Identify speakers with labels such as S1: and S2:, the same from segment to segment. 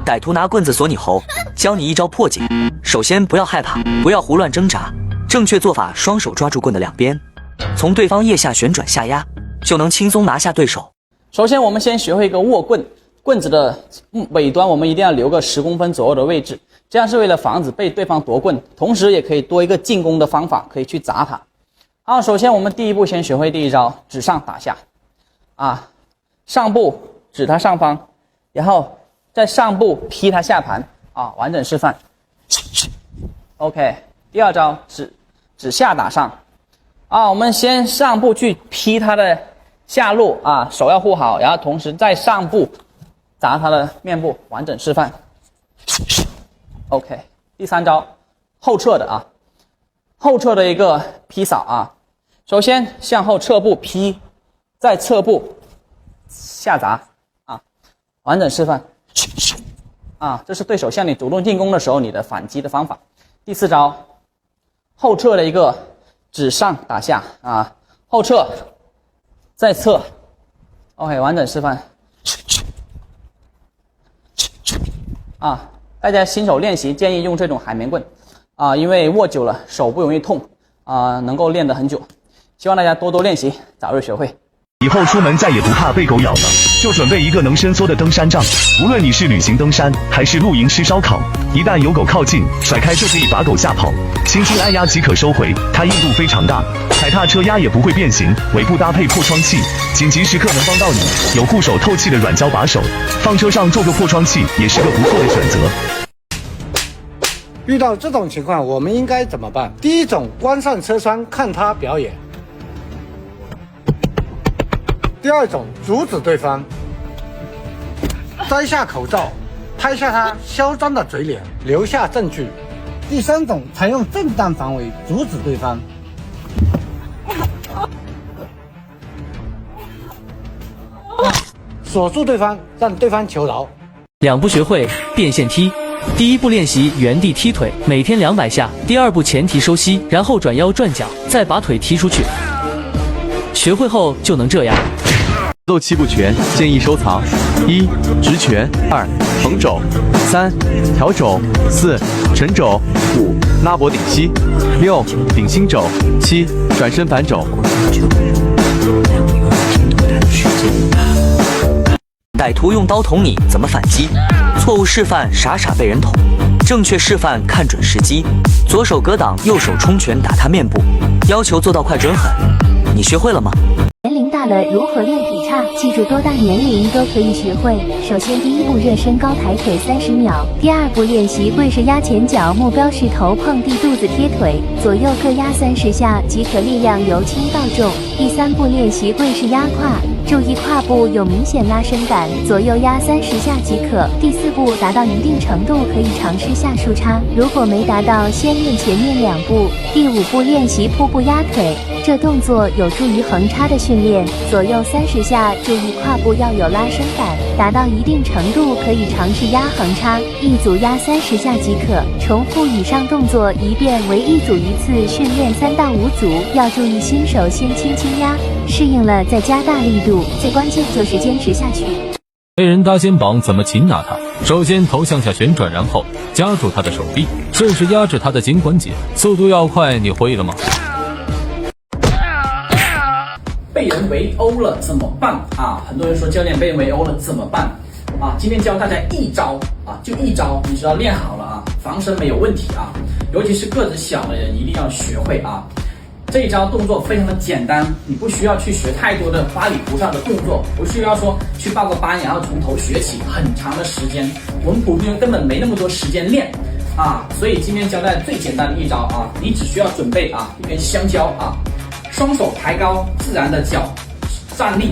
S1: 歹徒拿棍子锁你喉，教你一招破解。首先不要害怕，不要胡乱挣扎，正确做法：双手抓住棍的两边，从对方腋下旋转下压，就能轻松拿下对手。
S2: 首先，我们先学会一个握棍，棍子的尾端我们一定要留个10公分左右的位置，这样是为了防止被对方夺棍，同时也可以多一个进攻的方法，可以去砸他。好，首先我们第一步先学会第一招，指上打下。上部指他上方，然后在上部劈他下盘。完整示范。OK， 第二招指下打上。我们先上部去劈他的下路手要护好，然后同时在上部砸他的面部，完整示范。OK， 第三招后撤的后撤的一个劈扫首先向后侧步劈，再侧步下砸完整示范。这是对手向你主动进攻的时候你的反击的方法。第四招后撤的一个指上打下后撤再撤。OK， 完整示范。大家新手练习建议用这种海绵棍因为握久了手不容易痛能够练得很久。希望大家多多练习，早日学会。
S3: 以后出门再也不怕被狗咬了，就准备一个能伸缩的登山杖。无论你是旅行登山，还是露营吃烧烤，一旦有狗靠近，甩开就可以把狗吓跑，轻轻按压即可收回。它硬度非常大，踩踏车压也不会变形。尾部搭配破窗器，紧急时刻能帮到你。有护手透气的软胶把手，放车上做个破窗器也是个不错的选择。
S4: 遇到这种情况，我们应该怎么办？第一种，关上车窗看他表演。第二种，阻止对方，摘下口罩，拍下他嚣张的嘴脸，留下证据。第三种，采用正当防卫，阻止对方。锁住对方，让对方求饶。
S5: 2步学会变线踢。第一步练习原地踢腿，每天200下。第二步前提收膝，然后转腰转脚，再把腿踢出去。学会后就能这样。
S6: 奏7步拳建议收藏：1. 直拳，2. 横肘，3. 挑肘，4. 沉肘，5. 拉脖顶膝，6. 顶心肘，7. 转身反肘。
S1: 歹徒用刀捅你，怎么反击？错误示范，傻傻被人捅；正确示范，看准时机。左手格挡，右手冲拳打他面部，要求做到快准狠。你学会了吗？
S7: 年龄大了如何练劈叉？记住多大年龄都可以学会。首先第一步热身高抬腿30秒，第二步练习跪式压前脚，目标是头碰地，肚子贴腿，左右各压30下即可，力量由轻到重。第三步练习跪式压胯，注意胯部有明显拉伸感，左右压30下即可。第四步达到一定程度可以尝试下树叉，如果没达到先练前面2步。第5步练习瀑布压腿，这动作有助于横叉的训练，左右30下，注意胯部要有拉伸感，达到一定程度可以尝试压横叉，一组压30下即可。重复以上动作一遍为一组一次，训练3到5组，要注意新手先轻轻压，适应了再加大力度，最关键就是坚持下去。
S8: 被人搭肩膀怎么擒拿他？首先头向下旋转，然后夹住他的手臂，顺势压制他的颈关节，速度要快，你会了吗？
S2: 被人围殴了怎么办很多人说教练被人围殴了怎么办今天教大家一招就一招，你只要练好了防身没有问题尤其是个子小的人一定要学会这一招动作非常的简单，你不需要去学太多的花里胡哨的动作，不需要说去报个班然后从头学起很长的时间，我们普通人根本没那么多时间练所以今天教大家最简单的一招你只需要准备一根香蕉双手抬高，自然的脚站立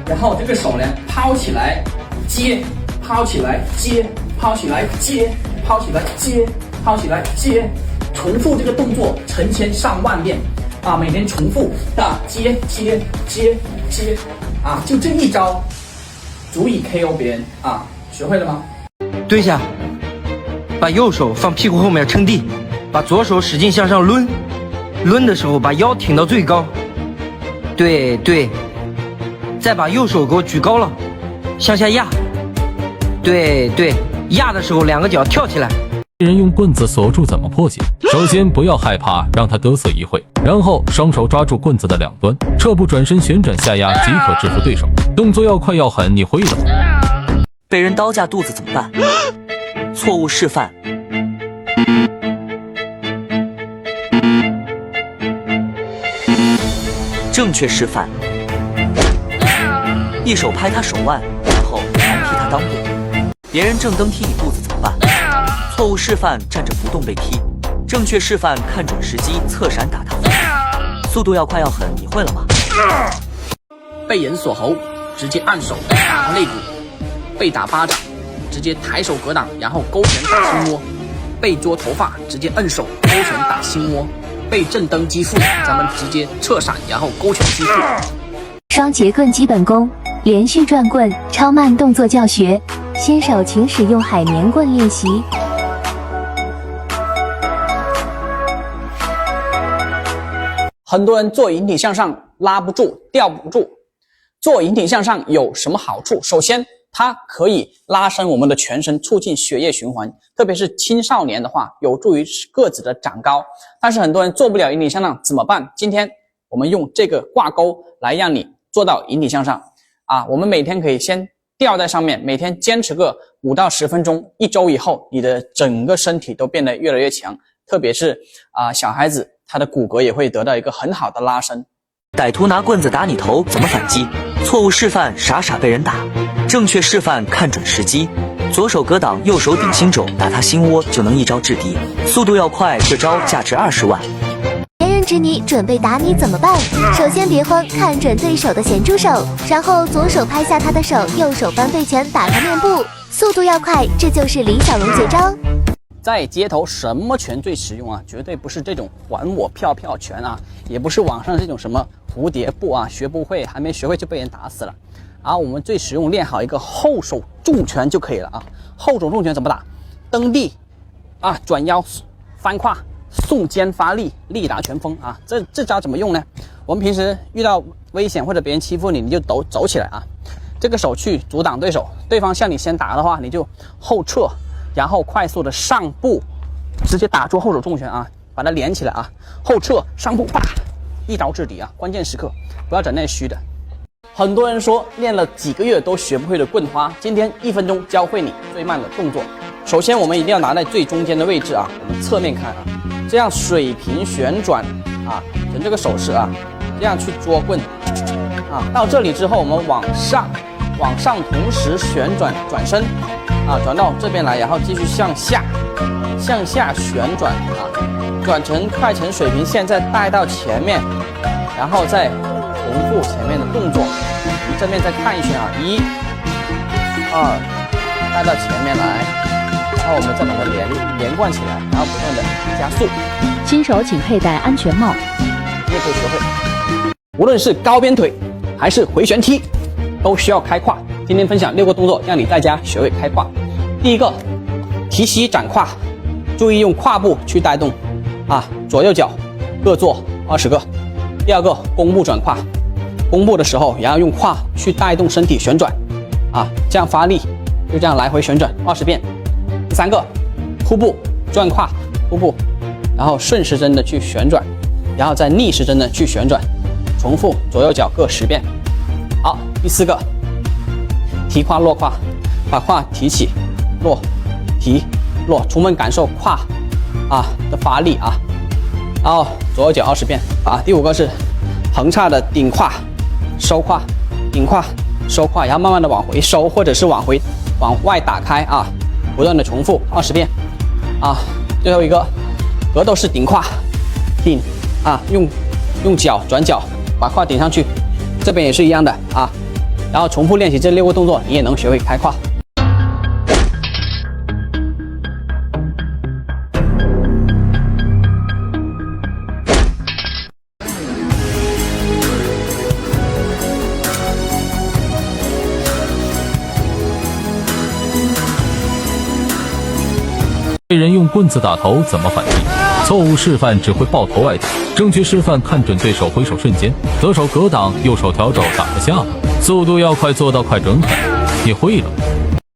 S2: 然后这个手呢抛起来接，抛起来接，抛起来接，抛起来接，抛起来接，重复这个动作成千上万遍每天重复接接接接就这一招足以 KO 别人学会了吗？
S9: 蹲下，把右手放屁股后面撑地，把左手使劲向上抡，抡的时候把腰挺到最高，对对，再把右手给我举高了，向下压，对对，压的时候两个脚跳起来。
S8: 被人用棍子锁住怎么破解？首先不要害怕，让他得瑟一会，然后双手抓住棍子的两端，侧步转身旋转下压即可制服对手。动作要快要狠，你会了吗？
S1: 被人刀架肚子怎么办？错误示范。正确示范。一手拍他手腕，然后反踢他裆部。别人正蹬踢你肚子怎么办？错误示范，站着不动被踢。正确示范，看准时机侧闪打他腹。速度要快要狠，你会了吗？
S2: 被人锁喉，直接按手打他肋骨；被打巴掌，直接抬手格挡，然后勾拳打心窝；被捉头发，直接摁手勾拳打心窝；被正蹬击腹，咱们直接侧闪，然后勾拳击腹。
S7: 双节棍基本功，连续转棍，超慢动作教学，新手请使用海绵棍练习。
S2: 很多人做引体向上拉不住、吊不住。做引体向上有什么好处？首先，它可以拉伸我们的全身，促进血液循环，特别是青少年的话，有助于个子的长高。但是很多人做不了引体向上怎么办？今天我们用这个挂钩来让你做到引体向上啊！我们每天可以先吊在上面，每天坚持个5到10分钟，1周以后，你的整个身体都变得越来越强，特别是小孩子，他的骨骼也会得到一个很好的拉伸。
S1: 歹徒拿棍子打你头，怎么反击？错误示范，傻傻被人打。正确示范，看准时机，左手格挡，右手顶心肘，打他心窝就能一招制敌。速度要快，这招价值20万。
S7: 别人指你准备打你怎么办？首先别慌，看准对手的咸猪手，然后左手拍下他的手，右手翻背拳打他面部，速度要快，这就是李小龙绝招。
S2: 在街头什么拳最实用啊？绝对不是这种还我票票拳啊，也不是网上这种什么蝴蝶步啊，学不会，还没学会就被人打死了。我们最实用，练好一个后手重拳就可以了啊。后手重拳怎么打？蹬地转腰翻胯送肩发力，力达拳锋啊。这招怎么用呢？我们平时遇到危险或者别人欺负你，你就走起来啊。这个手去阻挡对手，对方向你先打的话，你就后撤，然后快速的上步，直接打出后手重拳啊，把它连起来啊，后撤上步，啪，一招制敌啊！关键时刻不要整那虚的。很多人说练了几个月都学不会的棍花，今天1分钟教会你最慢的动作。首先我们一定要拿在最中间的位置啊，我们侧面看啊，这样水平旋转啊，成这个手势啊，这样去捉棍啊。到这里之后，我们往上同时旋转转身啊，转到这边来，然后继续向下旋转啊，转成快成水平线，再带到前面，然后再重复前面的动作。你正面再看一圈啊，1、2，带到前面来，然后我们再把它连贯起来，然后不断的加速。
S10: 新手请佩戴安全帽。
S2: 你也可以学会，无论是高鞭腿还是回旋踢，都需要开胯。今天分享6个动作，让你在家学会开胯。第一个，提膝展胯，注意用胯部去带动啊，左右脚各做20个。第二个，弓步转胯，弓步的时候，然后用胯去带动身体旋转啊，这样发力，就这样来回旋转20遍。第三个，突步转胯，突步，然后顺时针的去旋转，然后再逆时针的去旋转，重复左右脚各10遍。好，第4个，提胯落胯，把胯提起，落，提，落，充分感受胯的发力啊。然后左右脚20遍啊。第5个是横叉的顶胯，收胯，顶胯，收胯，然后慢慢的往回收，或者是往外打开啊，不断的重复20遍啊。最后一个格斗式顶胯，顶啊，用脚转脚把胯顶上去，这边也是一样的啊。然后重复练习这6个动作，你也能学会开胯。
S8: 被人用棍子打头怎么反击？错误示范只会抱头挨打，正确示范看准对手挥手瞬间，左手格挡，右手挑肘打他下巴，速度要快，做到快准狠，你会了吗？